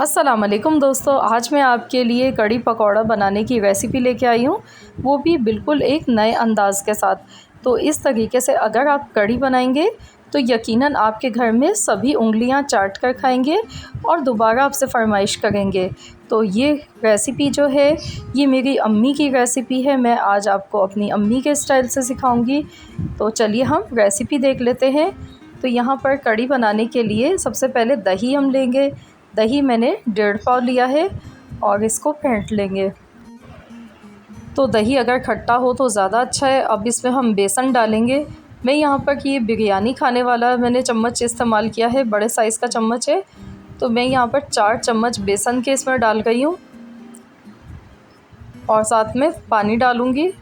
अस्सलाम वालेकुम दोस्तों, आज मैं आपके लिए कढ़ी पकौड़ा बनाने की रेसिपी लेके आई हूँ, वो भी बिल्कुल एक नए अंदाज़ के साथ। तो इस तरीके से अगर आप कढ़ी बनाएंगे तो यकीनन आपके घर में सभी उँगलियाँ चाट कर खाएंगे और दोबारा आपसे फ़रमाइश करेंगे। तो ये रेसिपी जो है, ये मेरी अम्मी की रेसिपी है। मैं आज आपको अपनी अम्मी के स्टाइल से सिखाऊंगी। तो चलिए हम रेसिपी देख लेते हैं। तो यहाँ पर कढ़ी बनाने के लिए सबसे पहले दही हम लेंगे। दही मैंने 1.5 पाव लिया है और इसको फेंट लेंगे। तो दही अगर खट्टा हो तो ज़्यादा अच्छा है। अब इसमें हम बेसन डालेंगे। मैं यहाँ पर ये बिरयानी खाने वाला मैंने चम्मच इस्तेमाल किया है, बड़े साइज़ का चम्मच है। तो मैं यहाँ पर 4 चम्मच बेसन के इसमें डाल गई हूँ और साथ में पानी डालूँगी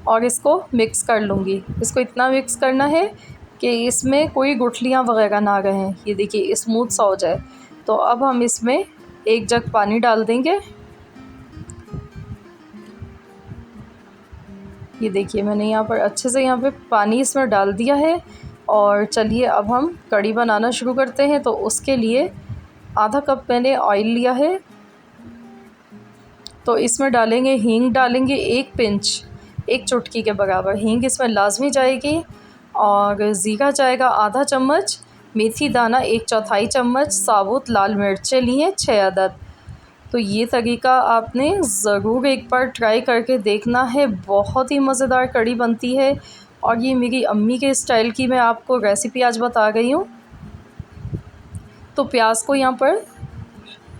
और इसको मिक्स कर लूँगी। इसको इतना मिक्स करना है कि इसमें कोई गुठलियाँ वगैरह ना रहें। ये देखिए स्मूथ सा हो जाए। तो अब हम इसमें 1 जग पानी डाल देंगे। ये देखिए मैंने यहाँ पर अच्छे से यहाँ पे पानी इसमें डाल दिया है। और चलिए अब हम कढ़ी बनाना शुरू करते हैं। तो उसके लिए आधा कप मैंने ऑयल लिया है। तो इसमें डालेंगे हींग, डालेंगे 1 पिंच, 1 चुटकी के बराबर हींग इसमें लाजमी जाएगी। और ज़ीरा जाएगा आधा चम्मच, मेथी दाना 1/4 चम्मच, साबुत लाल मिर्चें ली हैं 6 अदद। तो ये तरीका आपने ज़रूर एक बार ट्राई करके देखना है, बहुत ही मज़ेदार कढ़ी बनती है। और ये मेरी अम्मी के स्टाइल की मैं आपको रेसिपी आज बता गई हूँ। तो प्याज को यहाँ पर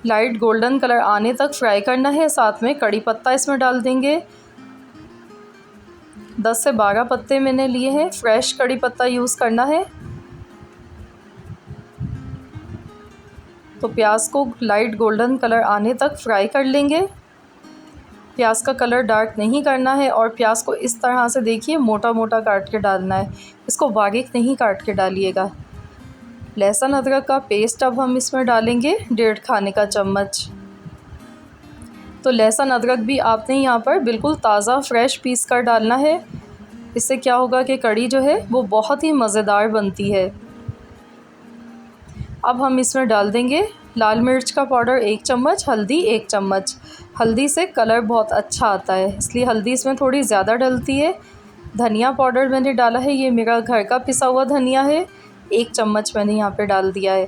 लाइट गोल्डन कलर आने तक फ्राई करना है। साथ में कड़ी पत्ता इसमें डाल देंगे। 10 से 12 पत्ते मैंने लिए हैं, फ्रेश कड़ी पत्ता यूज़ करना है। तो प्याज को लाइट गोल्डन कलर आने तक फ्राई कर लेंगे। प्याज का कलर डार्क नहीं करना है और प्याज को इस तरह से देखिए मोटा मोटा काट के डालना है, इसको बारीक नहीं काट के डालिएगा। लहसुन अदरक का पेस्ट अब हम इसमें डालेंगे 1.5 खाने का चम्मच। तो लहसुन अदरक भी आपने यहाँ पर बिल्कुल ताज़ा फ्रेश पीस कर डालना है। इससे क्या होगा कि कढ़ी जो है वो बहुत ही मज़ेदार बनती है। अब हम इसमें डाल देंगे लाल मिर्च का पाउडर 1 चम्मच, हल्दी 1 चम्मच। हल्दी से कलर बहुत अच्छा आता है, इसलिए हल्दी इसमें थोड़ी ज़्यादा डलती है। धनिया पाउडर मैंने डाला है, ये मेरा घर का पिसा हुआ धनिया है, 1 चम्मच मैंने यहाँ पे डाल दिया है।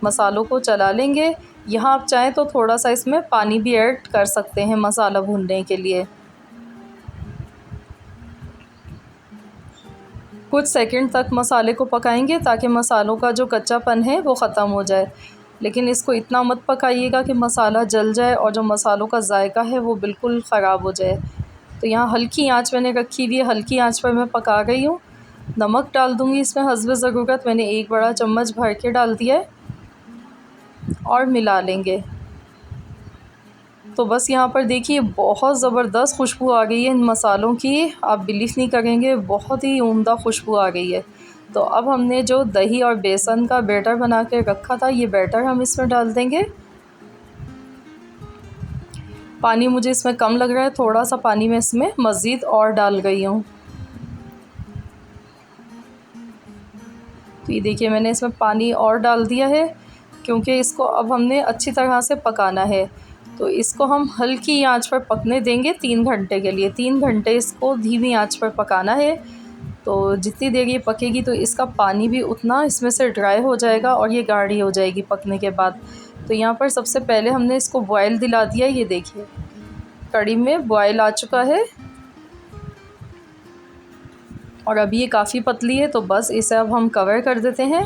मसालों को चला लेंगे। यहाँ आप चाहें तो थोड़ा सा इसमें पानी भी ऐड कर सकते हैं मसाला भूनने के लिए। कुछ सेकंड तक मसाले को पकाएंगे ताकि मसालों का जो कच्चापन है वो ख़त्म हो जाए। लेकिन इसको इतना मत पकाइएगा कि मसाला जल जाए और जो मसालों का जायका है वो बिल्कुल ख़राब हो जाए। तो यहाँ हल्की आंच मैंने रखी हुई है, हल्की आंच पर मैं पका गई हूँ। नमक डाल दूँगी इसमें हस्ब ज़रूरत, मैंने 1 बड़ा चम्मच भर के डाल दिया है और मिला लेंगे। तो बस यहाँ पर देखिए बहुत ज़बरदस्त खुशबू आ गई है इन मसालों की, आप बिलीव नहीं करेंगे, बहुत ही उम्दा खुशबू आ गई है। तो अब हमने जो दही और बेसन का बैटर बना के रखा था, ये बैटर हम इसमें डाल देंगे। पानी मुझे इसमें कम लग रहा है, थोड़ा सा पानी मैं इसमें मज़ीद और डाल गई हूँ। तो ये देखिए मैंने इसमें पानी और डाल दिया है, क्योंकि इसको अब हमने अच्छी तरह से पकाना है। तो इसको हम हल्की आंच पर पकने देंगे 3 घंटे के लिए। 3 घंटे इसको धीमी आंच पर पकाना है। तो जितनी देर ये पकेगी तो इसका पानी भी उतना इसमें से ड्राई हो जाएगा और ये गाढ़ी हो जाएगी पकने के बाद। तो यहाँ पर सबसे पहले हमने इसको बॉयल दिला दिया। ये देखिए कढ़ी में बॉयल आ चुका है और अभी ये काफ़ी पतली है। तो बस इसे अब हम कवर कर देते हैं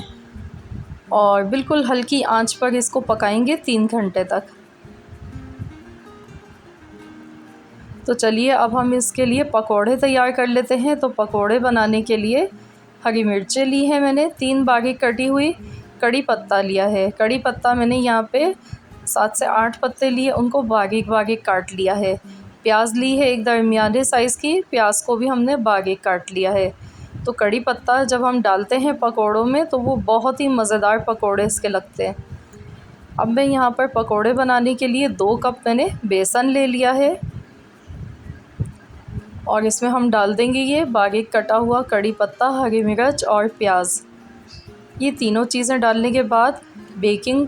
और बिल्कुल हल्की आंच पर इसको पकाएंगे 3 घंटे तक। तो चलिए अब हम इसके लिए पकोड़े तैयार कर लेते हैं। तो पकोड़े बनाने के लिए हरी मिर्चें ली हैं मैंने 3 बारीक कटी हुई, कड़ी पत्ता लिया है। कड़ी पत्ता मैंने यहाँ पे 7 से 8 पत्ते लिए, उनको बारीक बारीक काट लिया है। प्याज ली है एक दरमियाने साइज़ की, प्याज को भी हमने बारीक काट लिया है। तो कड़ी पत्ता जब हम डालते हैं पकोड़ों में तो वो बहुत ही मज़ेदार पकोड़े इसके लगते हैं। अब मैं यहाँ पर पकोड़े बनाने के लिए 2 कप मैंने बेसन ले लिया है और इसमें हम डाल देंगे ये बारीक कटा हुआ कड़ी पत्ता, हरी मिर्च और प्याज। ये तीनों चीज़ें डालने के बाद बेकिंग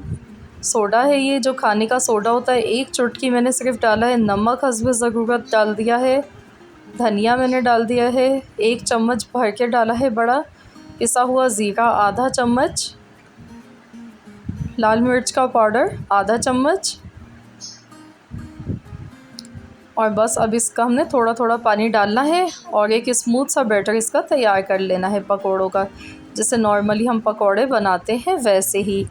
सोडा है, ये जो खाने का सोडा होता है, 1 चुटकी मैंने सिर्फ डाला है। नमक हस्बे ज़रूरत डाल दिया है। धनिया मैंने डाल दिया है, 1 चम्मच भर के डाला है बड़ा। पिसा हुआ ज़ीरा आधा चम्मच। लाल मिर्च का पाउडर आधा चम्मच। और बस अब इसका हमने थोड़ा थोड़ा पानी डालना है और एक स्मूथ सा बैटर इसका तैयार कर लेना है पकोड़ों का, जैसे नॉर्मली हम पकोड़े बनाते हैं वैसे ही।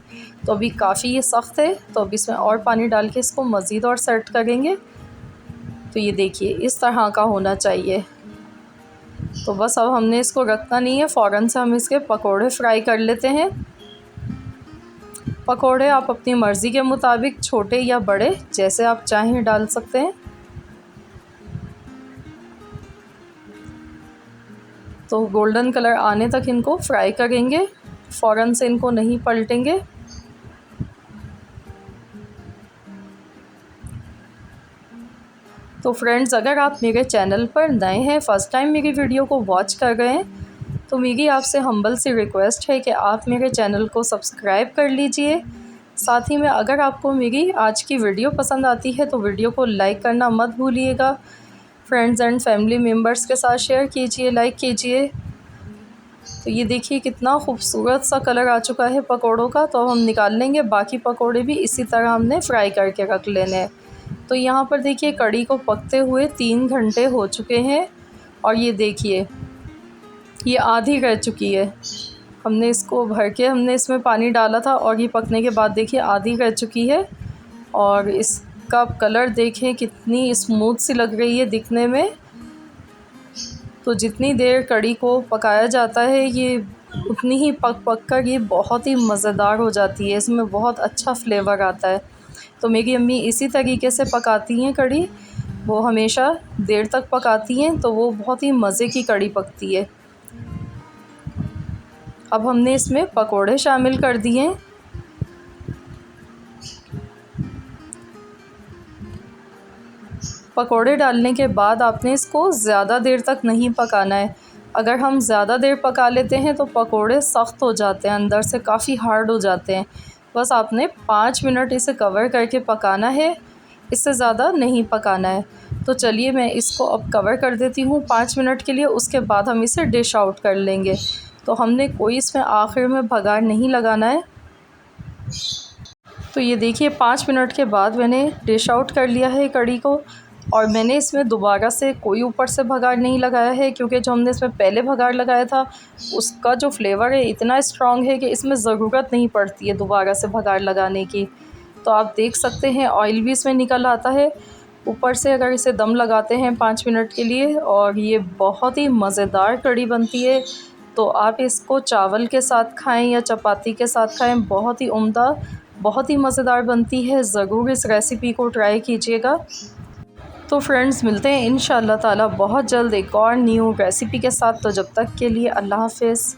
तो अभी काफ़ी ये सख्त है, तो अब इसमें और पानी डाल के इसको मज़ीद और सेट करेंगे। तो ये देखिए इस तरह का होना चाहिए। तो बस अब हमने इसको रखना नहीं है, फ़ौरन से हम इसके पकोड़े फ्राई कर लेते हैं। पकोड़े आप अपनी मर्ज़ी के मुताबिक छोटे या बड़े जैसे आप चाहें डाल सकते हैं। तो गोल्डन कलर आने तक इनको फ्राई करेंगे, फ़ौरन से इनको नहीं पलटेंगे। तो फ्रेंड्स, अगर आप मेरे चैनल पर नए हैं, फ़र्स्ट टाइम मेरी वीडियो को वॉच कर रहे हैं, तो मेरी आपसे हम्बल सी रिक्वेस्ट है कि आप मेरे चैनल को सब्सक्राइब कर लीजिए। साथ ही में अगर आपको मेरी आज की वीडियो पसंद आती है तो वीडियो को लाइक करना मत भूलिएगा। फ्रेंड्स एंड फैमिली मेम्बर्स के साथ शेयर कीजिए, लाइक कीजिए। तो ये देखिए कितना खूबसूरत सा कलर आ चुका है पकोड़ों का। तो अब हम निकाल लेंगे, बाकी पकोड़े भी इसी तरह हमने फ्राई करके रख लेने हैं। तो यहाँ पर देखिए कढ़ी को पकते हुए 3 घंटे हो चुके हैं और ये देखिए ये आधी रह चुकी है। हमने इसको भर के हमने इसमें पानी डाला था और ये पकने के बाद देखिए आधी रह चुकी है। और इसका कलर देखें कितनी स्मूथ सी लग रही है दिखने में। तो जितनी देर कढ़ी को पकाया जाता है ये उतनी ही पक कर ये बहुत ही मज़ेदार हो जाती है, इसमें बहुत अच्छा फ्लेवर आता है। तो मेरी अम्मी इसी तरीके से पकाती हैं कढ़ी, वो हमेशा देर तक पकाती हैं, तो वो बहुत ही मज़े की कढ़ी पकती है। अब हमने इसमें पकोड़े शामिल कर दिए। पकोड़े डालने के बाद आपने इसको ज़्यादा देर तक नहीं पकाना है। अगर हम ज़्यादा देर पका लेते हैं तो पकोड़े सख्त हो जाते हैं, अंदर से काफ़ी हार्ड हो जाते हैं। बस आपने 5 मिनट इसे कवर करके पकाना है, इससे ज़्यादा नहीं पकाना है। तो चलिए मैं इसको अब कवर कर देती हूँ 5 मिनट के लिए, उसके बाद हम इसे डिश आउट कर लेंगे। तो हमने कोई इसमें आखिर में बघार नहीं लगाना है। तो ये देखिए 5 मिनट के बाद मैंने डिश आउट कर लिया है कढ़ी को, और मैंने इसमें दोबारा से कोई ऊपर से बघार नहीं लगाया है, क्योंकि जो हमने इसमें पहले बघार लगाया था उसका जो फ्लेवर है इतना स्ट्रॉन्ग है कि इसमें ज़रूरत नहीं पड़ती है दोबारा से बघार लगाने की। तो आप देख सकते हैं ऑयल भी इसमें निकल आता है ऊपर से अगर इसे दम लगाते हैं 5 मिनट के लिए, और ये बहुत ही मज़ेदार कढ़ी बनती है। तो आप इसको चावल के साथ खाएं या चपाती के साथ खाएं, बहुत ही उम्दा, बहुत ही मज़ेदार बनती है। ज़रूर इस रेसिपी को ट्राई कीजिएगा। तो फ्रेंड्स, मिलते हैं इंशाअल्लाह ताला बहुत जल्द एक और न्यू रेसिपी के साथ। तो जब तक के लिए अल्लाह हाफ़िज़।